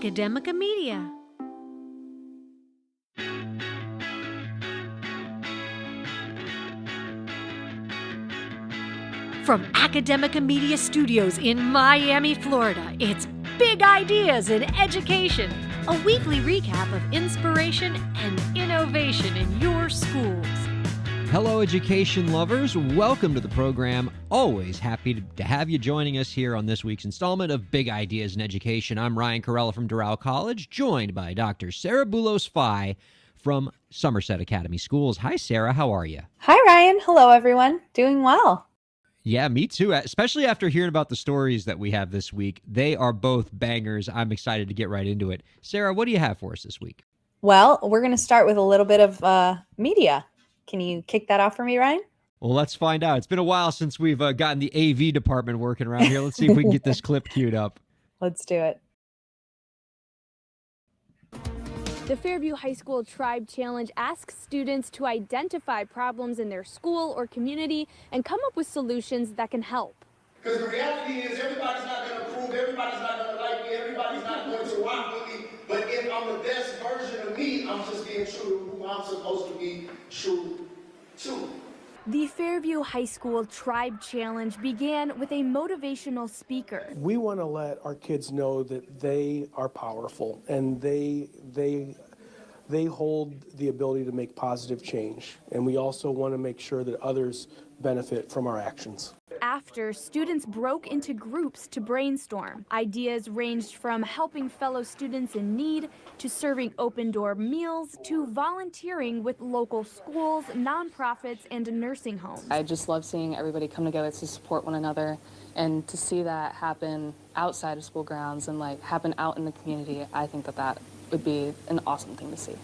Academica Media. From Academica Media Studios in Miami, Florida, it's Big Ideas in Education, a weekly recap of inspiration and innovation in your schools. Hello, education lovers. Welcome to the program. Always happy to have you joining us here on this week's installment of Big Ideas in Education. I'm Ryan Kairalla from Doral College, joined by Dr. Sarah Boulos from Somerset Academy Schools. Hi, Sarah. How are you? Hi, Ryan. Hello, everyone. Doing well. Yeah, me too, especially after hearing about the stories that we have this week. They are both bangers. I'm excited to get right into it. Sarah, what do you have for us this week? Well, we're going to start with a little bit of media. Can you kick that off for me, Ryan? Well, let's find out. It's been a while since we've gotten the AV department working around here. Let's see if we can get this clip queued up. Let's do it. The Fairview High School Tribe Challenge asks students to identify problems in their school or community and come up with solutions that can help. Because the reality is everybody's not going to approve, everybody's not going to like me, everybody's not going to rock with me. But if I'm the best version of me, I'm just being true to who I'm supposed to be true to. The Fairview High School Tribe Challenge began with a motivational speaker. We want to let our kids know that they are powerful and they hold the ability to make positive change. And we also want to make sure that others benefit from our actions. After, students broke into groups to brainstorm. Ideas ranged from helping fellow students in need to serving open-door meals to volunteering with local schools, nonprofits, and nursing homes. I just love seeing everybody come together to support one another, and to see that happen outside of school grounds and happen out in the community. I think that would be an awesome thing to see.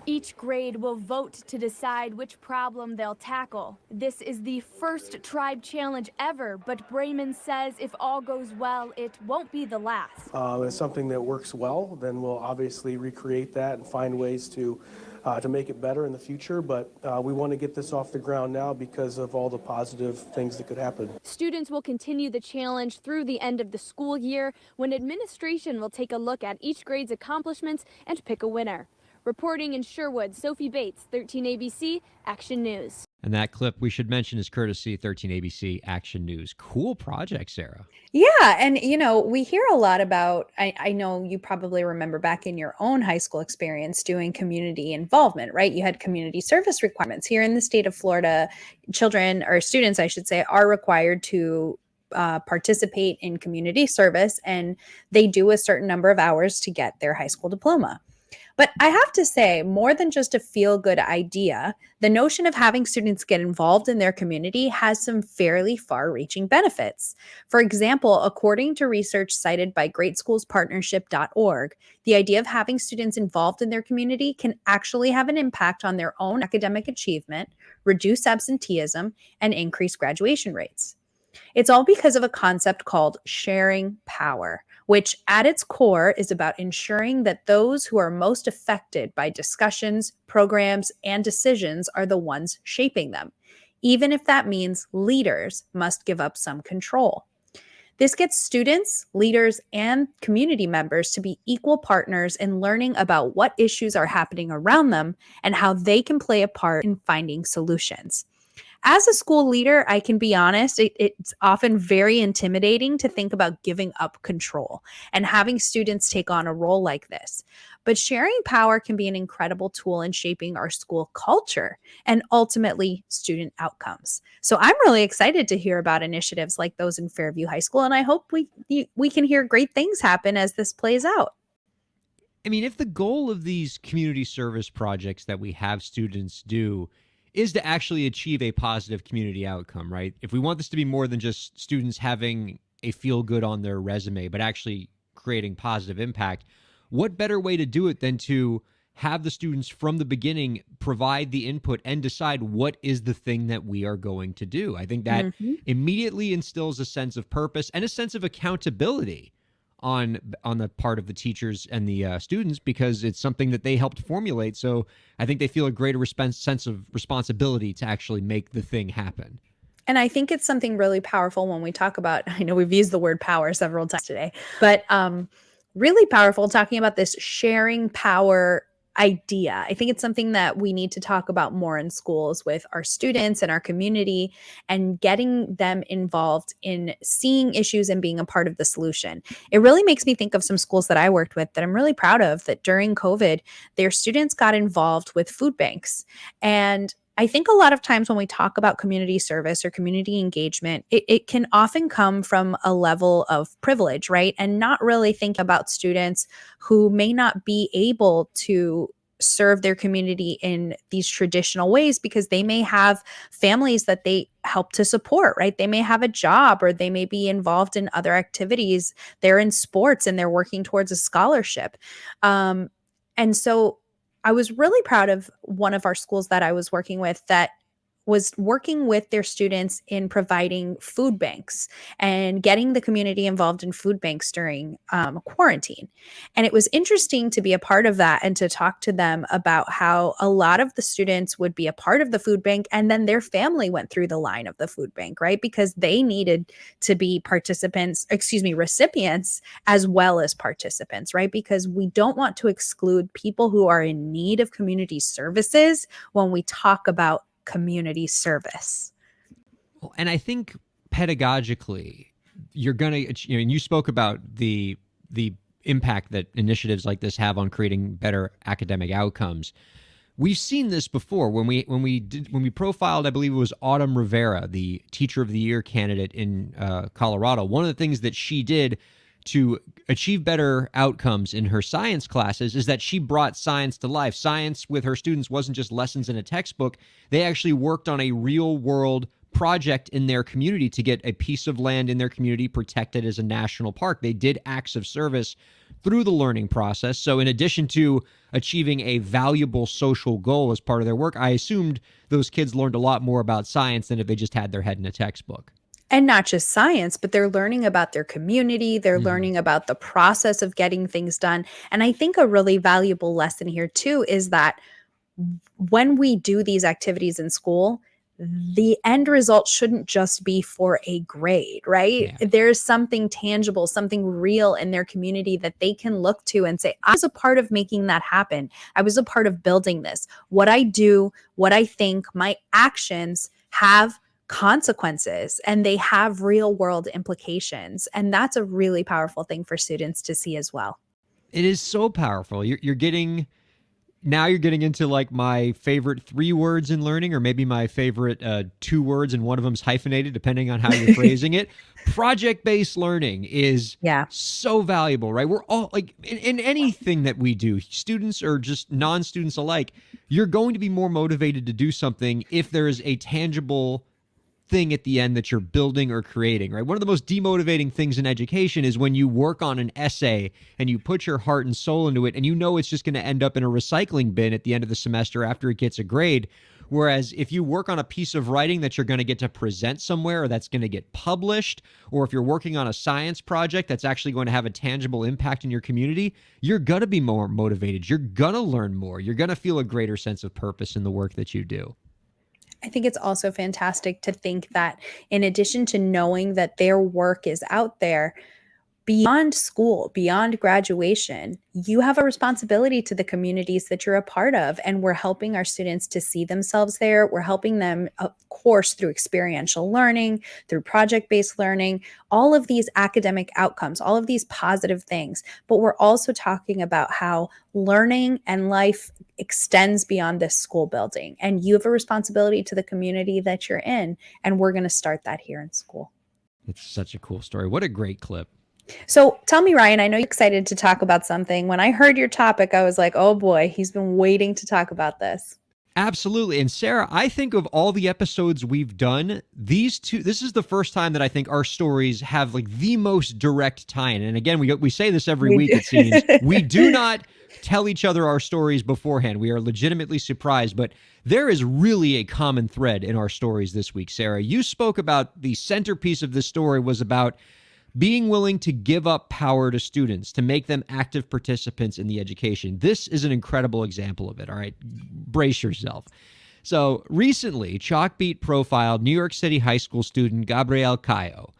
Each grade will vote to decide which problem they'll tackle. This is the first Tribe Challenge ever, but Brayman says if all goes well, it won't be the last. If it's something that works well, then we'll obviously recreate that and find ways to make it better in the future. But we want to get this off the ground now because of all the positive things that could happen. Students will continue the challenge through the end of the school year, when administration will take a look at each grade's accomplishments and pick a winner. Reporting in Sherwood, Sophie Bates, 13 ABC, Action News. And that clip, we should mention, is courtesy 13 ABC Action News. Cool project, Sarah. Yeah, and we hear a lot about, I know you probably remember back in your own high school experience doing community involvement, right? You had community service requirements. Here in the state of Florida, children, or students, I should say, are required to participate in community service, and they do a certain number of hours to get their high school diploma. But I have to say, more than just a feel-good idea, the notion of having students get involved in their community has some fairly far-reaching benefits. For example, according to research cited by greatschoolspartnership.org, the idea of having students involved in their community can actually have an impact on their own academic achievement, reduce absenteeism, and increase graduation rates. It's all because of a concept called sharing power, which at its core is about ensuring that those who are most affected by discussions, programs, and decisions are the ones shaping them, even if that means leaders must give up some control. This gets students, leaders, and community members to be equal partners in learning about what issues are happening around them and how they can play a part in finding solutions. As a school leader, I can be honest, it's often very intimidating to think about giving up control and having students take on a role like this. But sharing power can be an incredible tool in shaping our school culture and ultimately student outcomes. So I'm really excited to hear about initiatives like those in Fairview High School, and I hope we can hear great things happen as this plays out. I mean, if the goal of these community service projects that we have students do is to actually achieve a positive community outcome, right? If we want this to be more than just students having a feel good on their resume, but actually creating positive impact, what better way to do it than to have the students from the beginning provide the input and decide what is the thing that we are going to do? I think that immediately instills a sense of purpose and a sense of accountability on the part of the teachers and the students, because it's something that they helped formulate. So I think they feel a greater sense of responsibility to actually make the thing happen. And I think it's something really powerful when we talk about, I know we've used the word power several times today, but really powerful, talking about this sharing power idea. I think it's something that we need to talk about more in schools with our students and our community, and getting them involved in seeing issues and being a part of the solution. It really makes me think of some schools that I worked with that I'm really proud of, that during COVID, their students got involved with food banks. And I think a lot of times when we talk about community service or community engagement, it can often come from a level of privilege, right? And not really think about students who may not be able to serve their community in these traditional ways because they may have families that they help to support, right? They may have a job, or they may be involved in other activities. They're in sports and they're working towards a scholarship. And so I was really proud of one of our schools that I was working with that was working with their students in providing food banks and getting the community involved in food banks during quarantine. And it was interesting to be a part of that and to talk to them about how a lot of the students would be a part of the food bank, and then their family went through the line of the food bank, right? Because they needed to be recipients as well as participants, right? Because we don't want to exclude people who are in need of community services when we talk about community service. And I think pedagogically, you're going to, and you spoke about the impact that initiatives like this have on creating better academic outcomes. We've seen this before when we profiled, I believe it was Autumn Rivera, the Teacher of the Year candidate in Colorado. One of the things that she did to achieve better outcomes in her science classes is that she brought science to life. Science with her students wasn't just lessons in a textbook. They actually worked on a real world project in their community to get a piece of land in their community protected as a national park. They did acts of service through the learning process. So in addition to achieving a valuable social goal as part of their work, I assumed those kids learned a lot more about science than if they just had their head in a textbook. And not just science, but they're learning about their community. They're learning about the process of getting things done. And I think a really valuable lesson here too is that when we do these activities in school, the end result shouldn't just be for a grade, right? Yeah. There's something tangible, something real in their community that they can look to and say, I was a part of making that happen. I was a part of building this. What I do, what I think, my actions have consequences, and they have real world implications. And that's a really powerful thing for students to see as well. It is so powerful. You're getting into like my favorite 3 words in learning, or maybe my favorite 2 words, and one of them's hyphenated depending on how you're phrasing it. Project-based learning is so valuable, right? We're all like in anything that we do, students or just non-students alike, you're going to be more motivated to do something if there is a tangible thing at the end that you're building or creating, right? One of the most demotivating things in education is when you work on an essay and you put your heart and soul into it and you know it's just going to end up in a recycling bin at the end of the semester after it gets a grade. Whereas if you work on a piece of writing that you're going to get to present somewhere, or that's going to get published, or if you're working on a science project that's actually going to have a tangible impact in your community, you're going to be more motivated. You're going to learn more. You're going to feel a greater sense of purpose in the work that you do. I think it's also fantastic to think that in addition to knowing that their work is out there, beyond school, beyond graduation, you have a responsibility to the communities that you're a part of. And we're helping our students to see themselves there. We're helping them, of course, through experiential learning, through project-based learning, all of these academic outcomes, all of these positive things. But we're also talking about how learning and life extends beyond this school building. And you have a responsibility to the community that you're in. And we're going to start that here in school. It's such a cool story. What a great clip. So tell me, Ryan, I know you're excited to talk about something. When I heard your topic, I was like, oh boy, he's been waiting to talk about this. Absolutely. And Sarah, I think of all the episodes we've done, this is the first time that I think our stories have like the most direct tie-in. And again, we say this every week, it seems. We do not tell each other our stories beforehand. We are legitimately surprised, but there is really a common thread in our stories this week. Sarah, you spoke about the centerpiece of this story was about being willing to give up power to students, to make them active participants in the education. This is an incredible example of it, all right? Brace yourself. So recently, Chalkbeat profiled New York City high school student Gabrielle Cayo.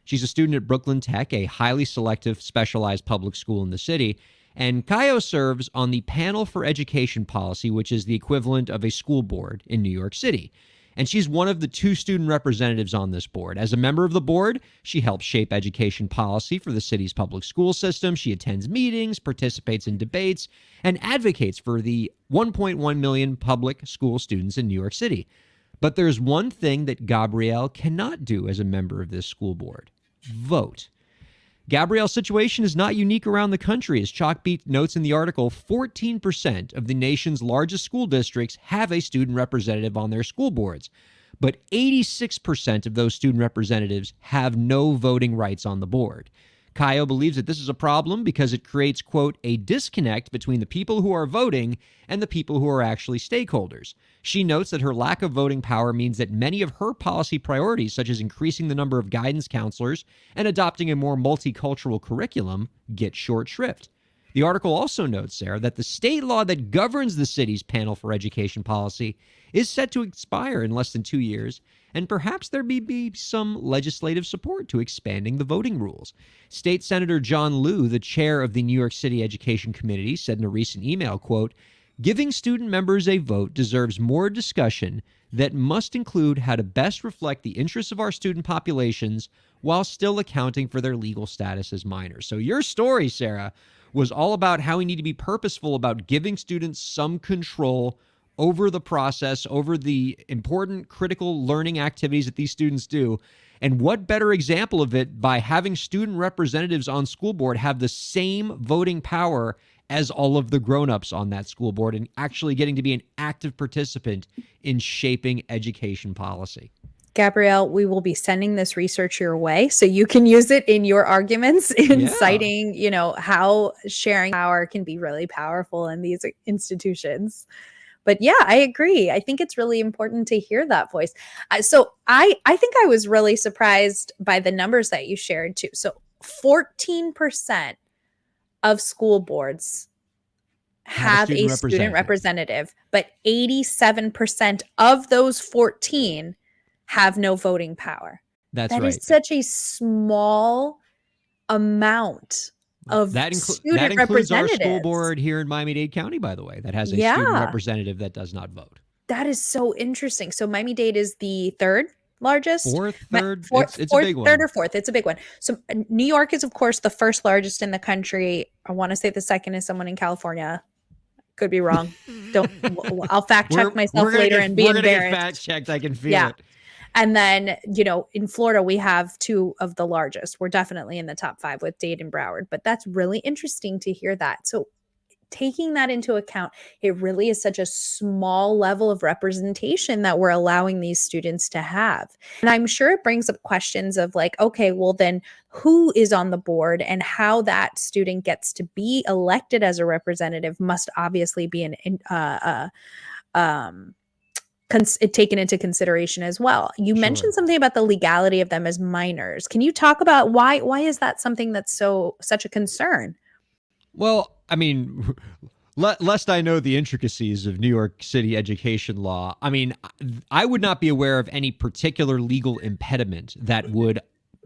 She's a student at Brooklyn Tech, a highly selective, specialized public school in the city. And Kayo serves on the Panel for Education Policy, which is the equivalent of a school board in New York City. And she's one of the 2 student representatives on this board. As a member of the board, she helps shape education policy for the city's public school system. She attends meetings, participates in debates, and advocates for the 1.1 million public school students in New York City. But there's one thing that Gabrielle cannot do as a member of this school board: vote. Gabrielle's situation is not unique around the country. As Chalkbeat notes in the article, 14% of the nation's largest school districts have a student representative on their school boards, but 86% of those student representatives have no voting rights on the board. Kayo believes that this is a problem because it creates, quote, a disconnect between the people who are voting and the people who are actually stakeholders. She notes that her lack of voting power means that many of her policy priorities, such as increasing the number of guidance counselors and adopting a more multicultural curriculum, get short shrift. The article also notes, Sarah, that the state law that governs the city's Panel for Education Policy is set to expire in less than 2 years, and perhaps there may be some legislative support to expanding the voting rules. State Senator John Liu, the chair of the New York City Education Committee, said in a recent email, quote, "Giving student members a vote deserves more discussion that must include how to best reflect the interests of our student populations while still accounting for their legal status as minors." So your story, Sarah, was all about how we need to be purposeful about giving students some control over the process, over the important critical learning activities that these students do. And what better example of it by having student representatives on school board have the same voting power as all of the grown-ups on that school board and actually getting to be an active participant in shaping education policy. Gabrielle, we will be sending this research your way so you can use it in your arguments in citing, how sharing power can be really powerful in these institutions. But yeah, I agree. I think it's really important to hear that voice. So I think I was really surprised by the numbers that you shared too. So 14% of school boards have a student representative, but 87% of those 14 have no voting power. That's right. That is such a small amount of that student includes our representatives. school board here in Miami-Dade County, by the way, that has a student representative that does not vote. That is so interesting. So Miami-Dade is the third largest? Fourth, it's a big one. Third or fourth, it's a big one. So New York is, of course, the first largest in the country. I want to say the second is someone in California. Could be wrong. I'll fact check myself later and be embarrassed. We're going to get fact checked. I can feel it. And then, in Florida, we have 2 of the largest. We're definitely in the top 5 with Dade and Broward. But that's really interesting to hear that. So taking that into account, it really is such a small level of representation that we're allowing these students to have. And I'm sure it brings up questions of like, okay, well then who is on the board and how that student gets to be elected as a representative must obviously be taken into consideration as well. You mentioned something about the legality of them as minors. Can you talk about why is that something that's such a concern? Well, I mean, lest I know the intricacies of New York City education law, I mean, I would not be aware of any particular legal impediment that would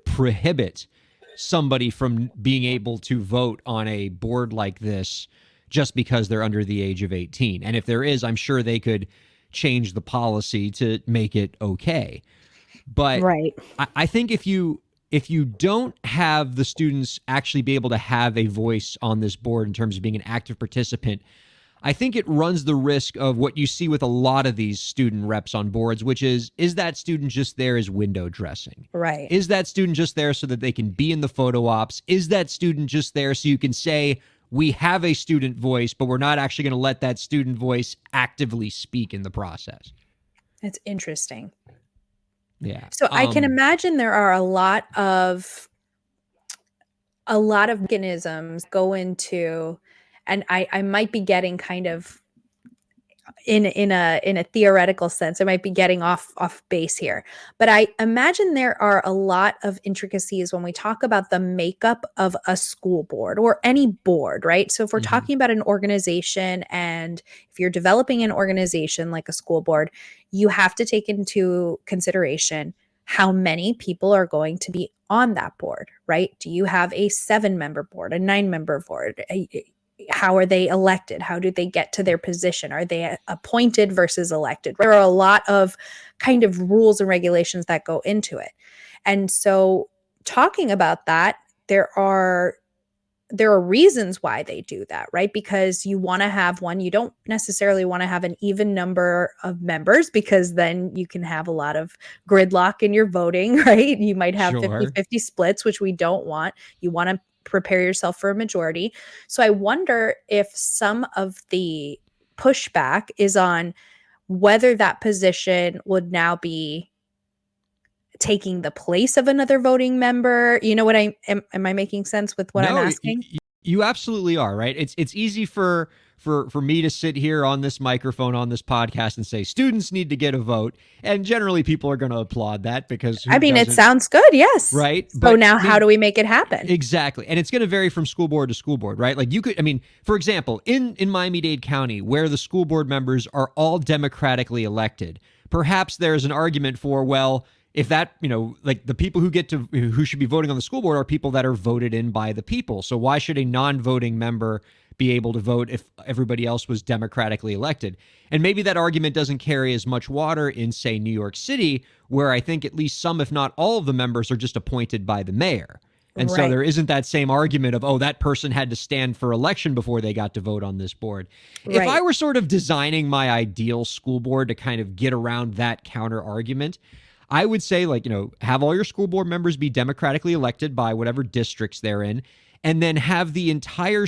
prohibit somebody from being able to vote on a board like this just because they're under the age of 18. And if there is, I'm sure they could change the policy to make it okay. But I think if you don't have the students actually be able to have a voice on this board in terms of being an active participant, I think it runs the risk of what you see with a lot of these student reps on boards, which is that student just there as window dressing? Right. Is that student just there so that they can be in the photo ops? Is that student just there so you can say, we have a student voice, but we're not actually going to let that student voice actively speak in the process? It's interesting. Yeah. So I can imagine there are a lot of mechanisms go into, and I might be getting kind of in a theoretical sense, I might be getting off base here, but I imagine there are a lot of intricacies when we talk about the makeup of a school board or any board, right? So if we're talking about an organization, and if you're developing an organization like a school board, you have to take into consideration how many people are going to be on that board, right? Do you have a 7-member board, a 9-member board? How are they elected? How do they get to their position? Are they appointed versus elected? There are a lot of kind of rules and regulations that go into it. And so talking about that, there are reasons why they do that, right? Because you want to have you don't necessarily want to have an even number of members, because then you can have a lot of gridlock in your voting, right? You might have 50-50 splits, which we don't want. You want to prepare yourself for a majority. So I wonder if some of the pushback is on whether that position would now be taking the place of another voting member. You know what am I making sense with what I'm asking? You absolutely are, right? It's easy for me to sit here on this microphone on this podcast and say students need to get a vote, and generally people are going to applaud that because it sounds good, yes, right? So now how do we make it happen? Exactly. And it's going to vary from school board to school board, right? Like for example, in Miami-Dade County, where the school board members are all democratically elected, perhaps there's an argument for, well, if that, like the people who should be voting on the school board are people that are voted in by the people. So why should a non-voting member be able to vote if everybody else was democratically elected? And maybe that argument doesn't carry as much water in, say, New York City, where I think at least some, if not all of the members are just appointed by the mayor. And so there isn't that same argument of, that person had to stand for election before they got to vote on this board. Right. If I were sort of designing my ideal school board to kind of get around that counter argument, I would say, have all your school board members be democratically elected by whatever districts they're in, and then have the entire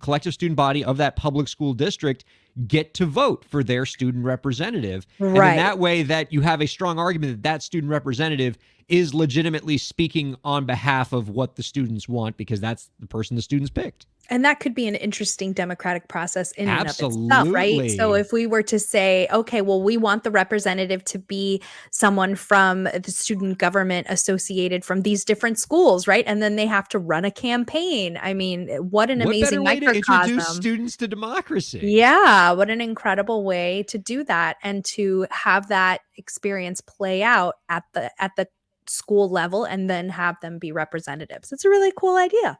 collective student body of that public school district get to vote for their student representative. Right. And in that way that you have a strong argument that student representative is legitimately speaking on behalf of what the students want, because that's the person the students picked. And that could be an interesting democratic process in and of itself, right? So if we were to say, okay, well, we want the representative to be someone from the student government associated from these different schools, right? And then they have to run a campaign. I mean, what an amazing microcosm. To introduce students to democracy. Yeah, what an incredible way to do that, and to have that experience play out at the school level, and then have them be representatives. It's a really cool idea.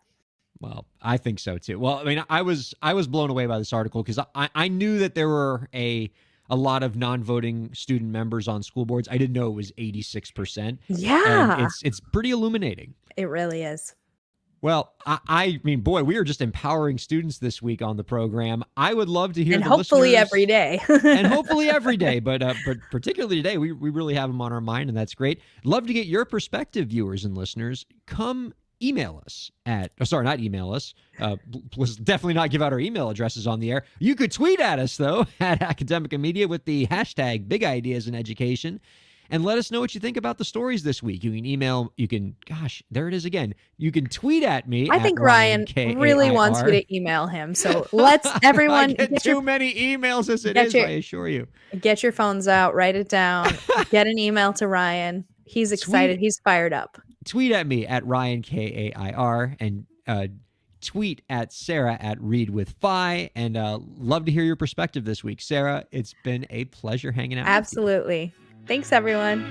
Well, I think so too. Well, I mean, I was blown away by this article because I knew that there were a lot of non-voting student members on school boards. I didn't know it was 86%. Yeah. And it's pretty illuminating. It really is. Well, I mean, boy, we are just empowering students this week on the program. I would love to hear and the hopefully listeners, every day. and hopefully every day, but particularly today, we really have them on our mind, and that's great. Love to get your perspective, viewers and listeners. Come email us not email us. Let's definitely not give out our email addresses on the air. You could tweet at us, though, at Academica Media with the hashtag Big Ideas in Education, and let us know what you think about the stories this week. You can there it is again. You can tweet at me. I think Ryan really wants you to email him. So let's everyone I get too many emails as it is, I assure you. Get your phones out, write it down, get an email to Ryan. He's excited. He's fired up. Tweet at me at Ryan Kair, and tweet at Sarah at Read with Phi, and love to hear your perspective this week. Sarah, it's been a pleasure hanging out. Absolutely. Thanks, everyone.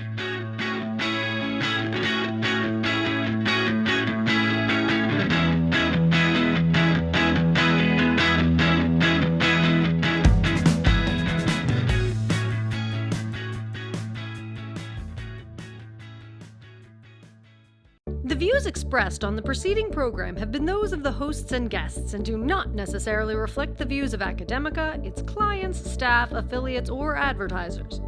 The views expressed on the preceding program have been those of the hosts and guests and do not necessarily reflect the views of Academica, its clients, staff, affiliates, or advertisers.